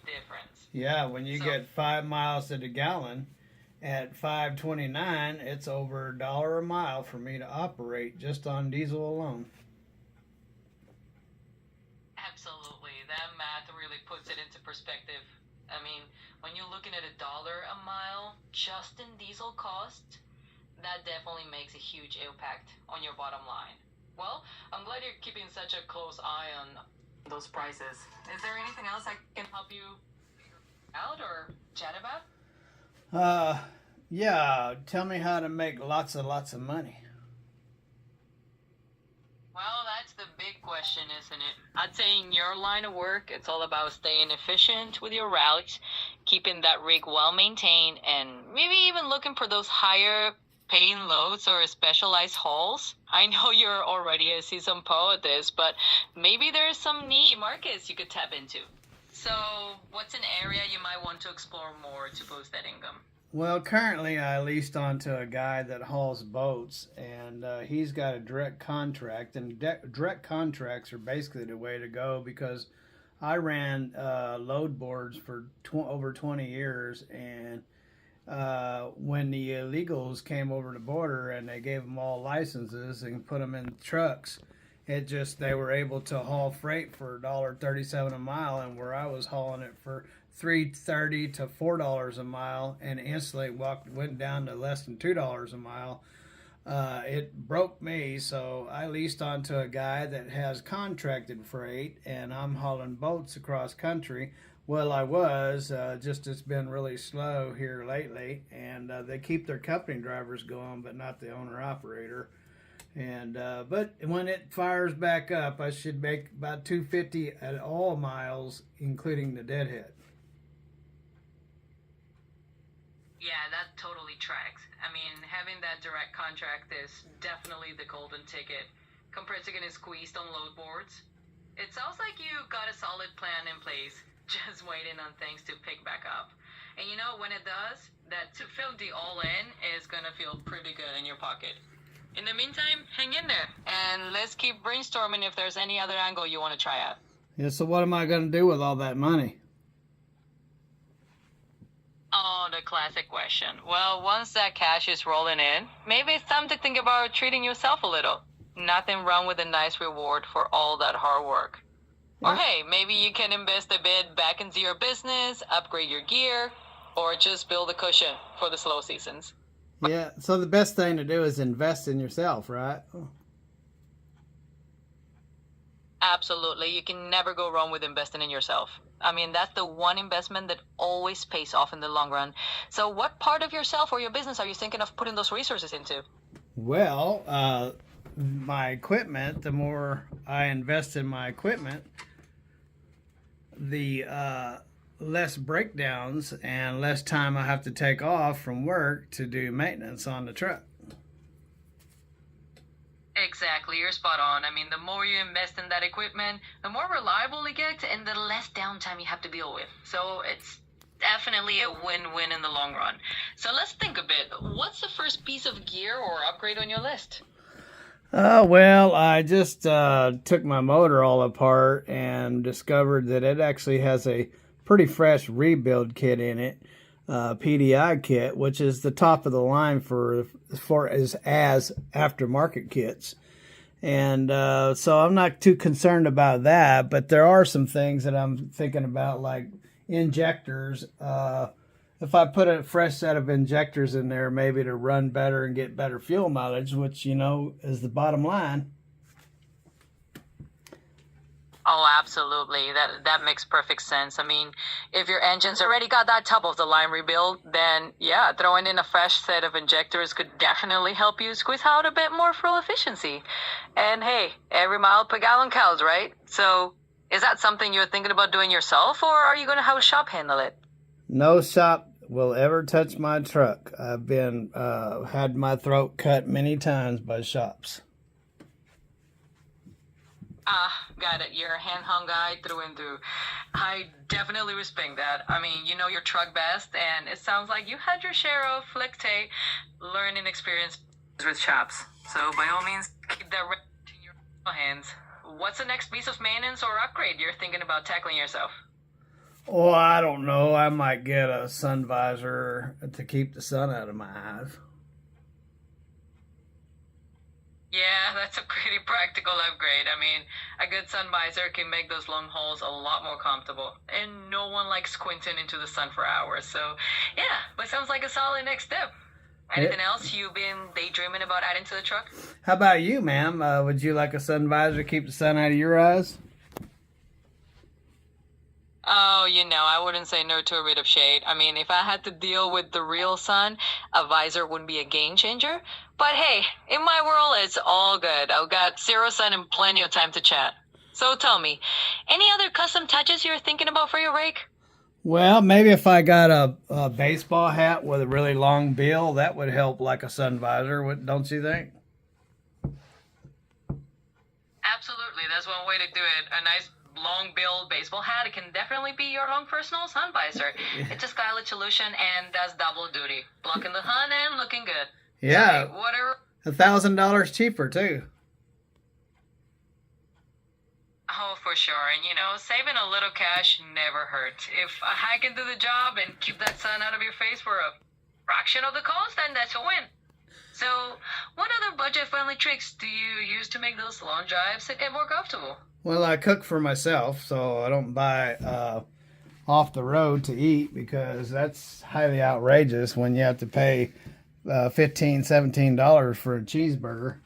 difference. Yeah, when you So get 5 miles to the gallon at 5.29, it's over $1 a mile for me to operate just on diesel alone. absolutely, that math really puts it into perspective. I mean, when you're looking at $1 a mile just in diesel cost, that definitely makes a huge impact on your bottom line. Well, I'm glad you're keeping such a close eye on those prices. Is there anything else I can help you out or chat about? Uh, yeah, tell me how to make lots of money. Well, that's the big question, isn't it? I'd say in your line of work, it's all about staying efficient with your routes, keeping that rig well maintained, and maybe even looking for those higher paying loads or specialized hauls. I know you're already a seasoned pro at this, but maybe there's some niche markets you could tap into. So, what's an area you might want to explore more to boost that income? Well, currently I leased onto a guy that hauls boats, and he's got a direct contract, and direct contracts are basically the way to go because I ran load boards for over 20 years, and when the illegals came over the border and they gave them all licenses and put them in trucks, it just they were able to haul freight for $1.37 a mile, and where I was hauling it for $3.30 to $4 a mile, and instantly went down to less than $2 a mile. It broke me, so I leased onto a guy that has contracted freight, and I'm hauling boats across country. Well, I was just it's been really slow here lately, and they keep their company drivers going, but not the owner operator. And but when it fires back up, I should make about 250 at all miles, including the deadhead. Yeah, that totally tracks. I mean, having that direct contract is definitely the golden ticket compared to getting squeezed on load boards. It sounds like you got a solid plan in place, just waiting on things to pick back up. And you know, when it does, that 250 all in is gonna feel pretty good in your pocket. In the meantime, hang in there and let's keep brainstorming if there's any other angle you want to try out. Yeah. So what am I going to do with all that money? Oh, the classic question. Well, once that cash is rolling in, maybe it's time to think about treating yourself a little. Nothing wrong with a nice reward for all that hard work. Or Yeah. hey, maybe you can invest a bit back into your business, upgrade your gear, or just build a cushion for the slow seasons. Yeah. So the best thing to do is invest in yourself, right? Absolutely. You can never go wrong with investing in yourself. I mean, that's the one investment that always pays off in the long run. So, what part of yourself or your business are you thinking of putting those resources into? Well, my equipment. The more I invest in my equipment, the less breakdowns and less time I have to take off from work to do maintenance on the truck. Exactly, you're spot on. I mean, the more you invest in that equipment, the more reliable it gets and the less downtime you have to deal with. So it's definitely a win-win in the long run. So let's think a bit. What's the first piece of gear or upgrade on your list? Well, I just took my motor all apart and discovered that it actually has a pretty fresh rebuild kit in it, PDI kit, which is the top of the line for as aftermarket kits. And so I'm not too concerned about that, but there are some things that I'm thinking about, like injectors. If I put a fresh set of injectors in there, maybe to run better and get better fuel mileage, which, is the bottom line. Oh, absolutely. That makes perfect sense. I mean, if your engine's already got that top of the line rebuild, then yeah, throwing in a fresh set of injectors could definitely help you squeeze out a bit more fuel efficiency. And hey, every mile per gallon counts, right? So, is that something you're thinking about doing yourself, or are you going to have a shop handle it? No shop will ever touch my truck. I've been had my throat cut many times by shops. Ah, got it. You're a hand-hung guy through and through. I definitely respect that. I mean, you know your truck best, and it sounds like you had your share of, let's say, learning experience with shops. So by all means, keep that in your hands. What's the next piece of maintenance or upgrade you're thinking about tackling yourself? Well, I don't know. I might get a sun visor to keep the sun out of my eyes. Yeah, that's a pretty practical upgrade. I mean, a good sun visor can make those long hauls a lot more comfortable. And no one likes squinting into the sun for hours. So, yeah, that sounds like a solid next step. Anything else you've been daydreaming about adding to the truck? How about you, ma'am? Would you like a sun visor to keep the sun out of your eyes? Oh, I wouldn't say no to a bit of shade. I mean, if I had to deal with the real sun, a visor wouldn't be a game changer. But hey, in my world, it's all good. I've got zero sun and plenty of time to chat. So tell me, any other custom touches you're thinking about for your rake? Well, maybe if I got a baseball hat with a really long bill, that would help like a sun visor, don't you think? Absolutely, that's one way to do it. A nice long-billed baseball hat, it can definitely be your own personal sun visor. It's a stylish solution and does double duty, blocking the sun and looking good. Yeah, So, whatever. $1,000 cheaper too. Oh, for sure. And saving a little cash never hurts. If I can do the job and keep that sun out of your face for a fraction of the cost, then that's a win. So, what other budget-friendly tricks do you use to make those long drives get more comfortable? Well, I cook for myself, so I don't buy off the road to eat because that's highly outrageous when you have to pay $15, $17 for a cheeseburger.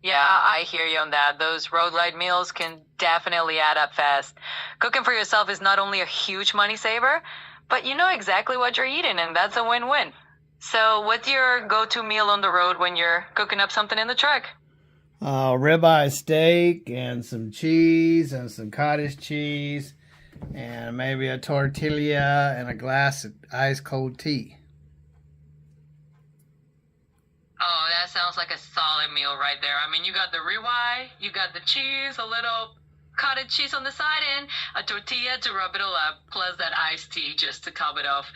Yeah, I hear you on that. Those road light meals can definitely add up fast. Cooking for yourself is not only a huge money saver, but you know exactly what you're eating, and that's a win-win. So, what's your go-to meal on the road when you're cooking up something in the truck? Ribeye steak and some cheese and some cottage cheese and maybe a tortilla and a glass of ice cold tea. Oh, that sounds like a solid meal right there. I mean, you got the ribeye, you got the cheese, a little cottage cheese on the side, and a tortilla to rub it all up, plus that iced tea just to top it off.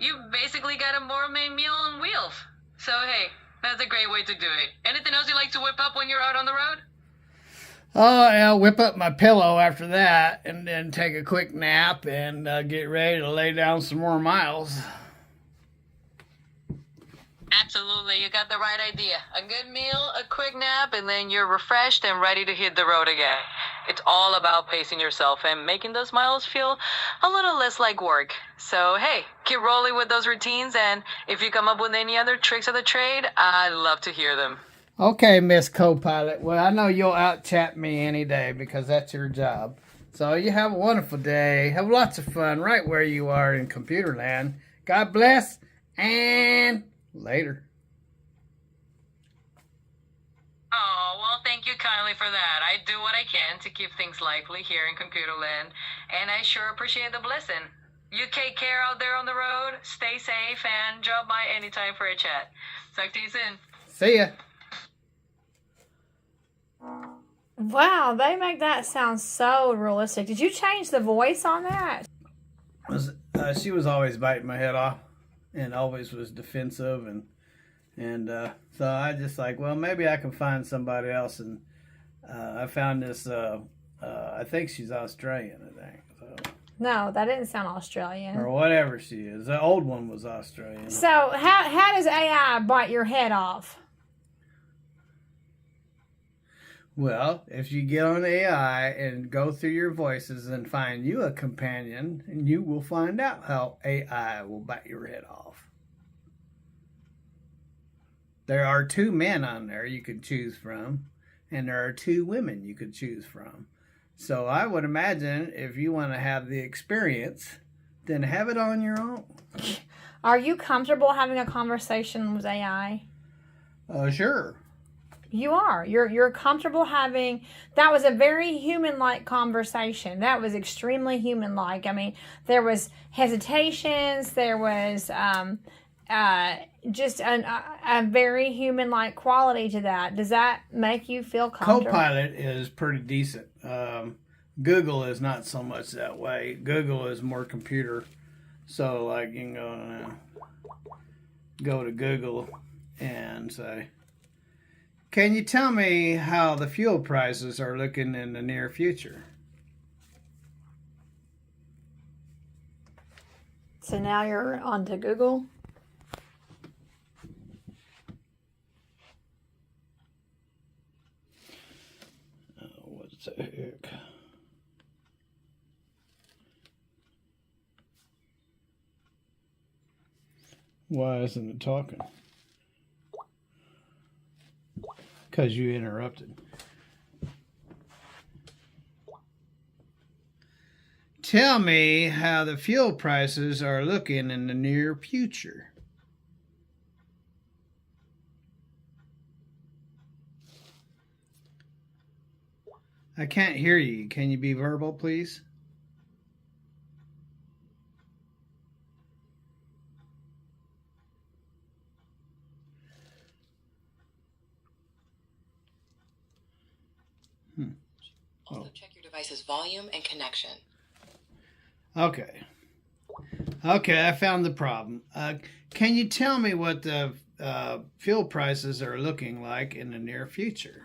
You basically got a gourmet meal on wheels. So, hey, that's a great way to do it. Anything else you like to whip up when you're out on the road? Oh, I'll whip up my pillow after that and then take a quick nap and get ready to lay down some more miles. Absolutely, you got the right idea. A good meal, a quick nap, and then you're refreshed and ready to hit the road again. It's all about pacing yourself and making those miles feel a little less like work. So, hey, keep rolling with those routines, and if you come up with any other tricks of the trade, I'd love to hear them. Okay, Miss Co-Pilot. Well, I know you'll out-chat me any day because that's your job. So you have a wonderful day. Have lots of fun right where you are in computer land. God bless, and later. Oh, well, thank you kindly for that. I do what I can to keep things lively here in computer land, and I sure appreciate the blessing. You take care out there on the road, stay safe, and drop by anytime for a chat. Talk to you soon. See ya. Wow, they make that sound so realistic. Did you change the voice on that? She was always biting my head off and always was defensive and so I just like, well, maybe I can find somebody else, and I found this I think she's Australian, I think. So. No, that didn't sound Australian. Or whatever she is. The old one was Australian. So how does AI bite your head off? Well, if you get on AI and go through your voices and find you a companion, and you will find out how AI will bite your head off. There are 2 men on there you could choose from, and there are 2 women you could choose from. So I would imagine if you want to have the experience, then have it on your own. Are you comfortable having a conversation with AI? Sure. You are. You're comfortable having. That was a very human-like conversation. That was extremely human-like. I mean, there was hesitations. There was just a very human-like quality to that. Does that make you feel comfortable? Copilot is pretty decent. Google is not so much that way. Google is more computer. So, like, you can go to Google and say, can you tell me how the fuel prices are looking in the near future? So now you're on to Google. What the heck? Why isn't it talking? Because you interrupted. Tell me how the fuel prices are looking in the near future. I can't hear you. Can you be verbal, please? Also check your device's volume and connection. Okay. Okay, I found the problem. Can you tell me what the fuel prices are looking like in the near future?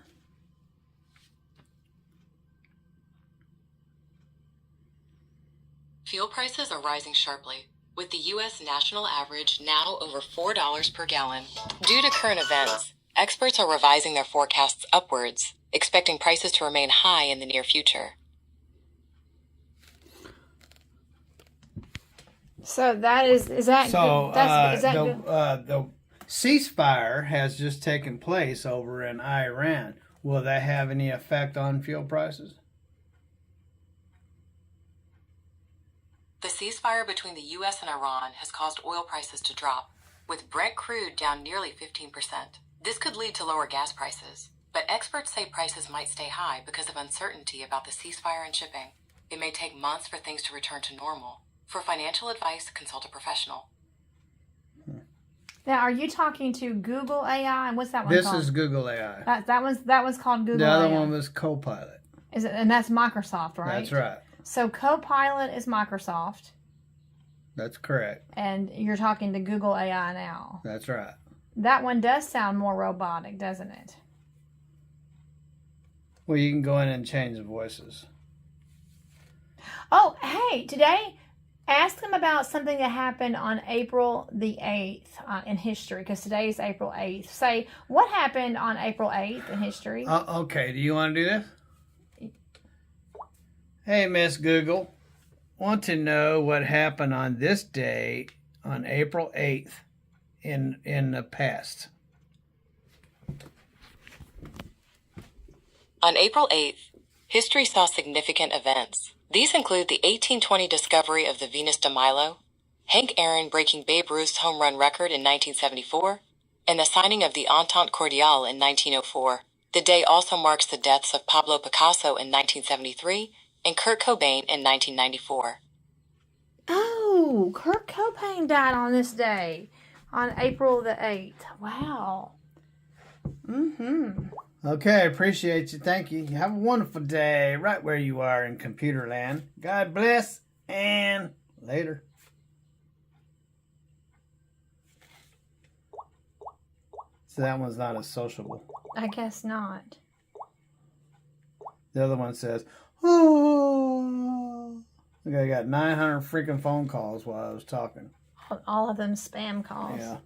Fuel prices are rising sharply, with the U.S. national average now over $4 per gallon. Due to current events, experts are revising their forecasts upwards, expecting prices to remain high in the near future. So that is that So good? Is that good? the ceasefire has just taken place over in Iran. Will that have any effect on fuel prices? The ceasefire between the U.S. and Iran has caused oil prices to drop, with Brent crude down nearly 15%. This could lead to lower gas prices, but experts say prices might stay high because of uncertainty about the ceasefire and shipping. It may take months for things to return to normal. For financial advice, consult a professional. Now, are you talking to Google AI? What's that one This called? is Google AI. That was called Google The other AI. one was Copilot. Is it? And that's Microsoft, right? That's right. So Copilot is Microsoft, That's correct. and you're talking to Google AI now. That's right. That one does sound more robotic, doesn't it? Well, you can go in and change the voices. Oh, hey, today, ask them about something that happened on April the 8th in history, because today is April 8th. Say, what happened on April 8th in history? Okay, do you want to do this? Hey, Miss Google. Want to know what happened on this day on April 8th in the past? On April 8th, history saw significant events. These include the 1820 discovery of the Venus de Milo, Hank Aaron breaking Babe Ruth's home run record in 1974, and the signing of the Entente Cordiale in 1904. The day also marks the deaths of Pablo Picasso in 1973 and Kurt Cobain in 1994. Oh, Kurt Cobain died on this day, on April the 8th. Wow. Okay, I appreciate you. Thank you. Have a wonderful day right where you are in computer land. God bless and later. So that one's not as sociable. I guess not. The other one says, oh. Look, I got 900 freaking phone calls while I was talking. All of them spam calls. Yeah.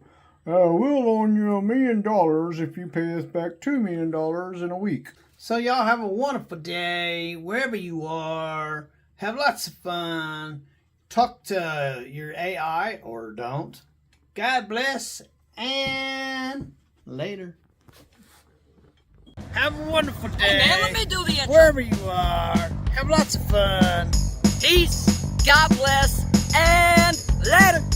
We'll loan you $1 million if you pay us back $2 million in a week. So y'all have a wonderful day wherever you are. Have lots of fun. Talk to your AI or don't. God bless and later. Have a wonderful day. Hey man, let me do the intro. Wherever you are. Have lots of fun. Peace, God bless, and later.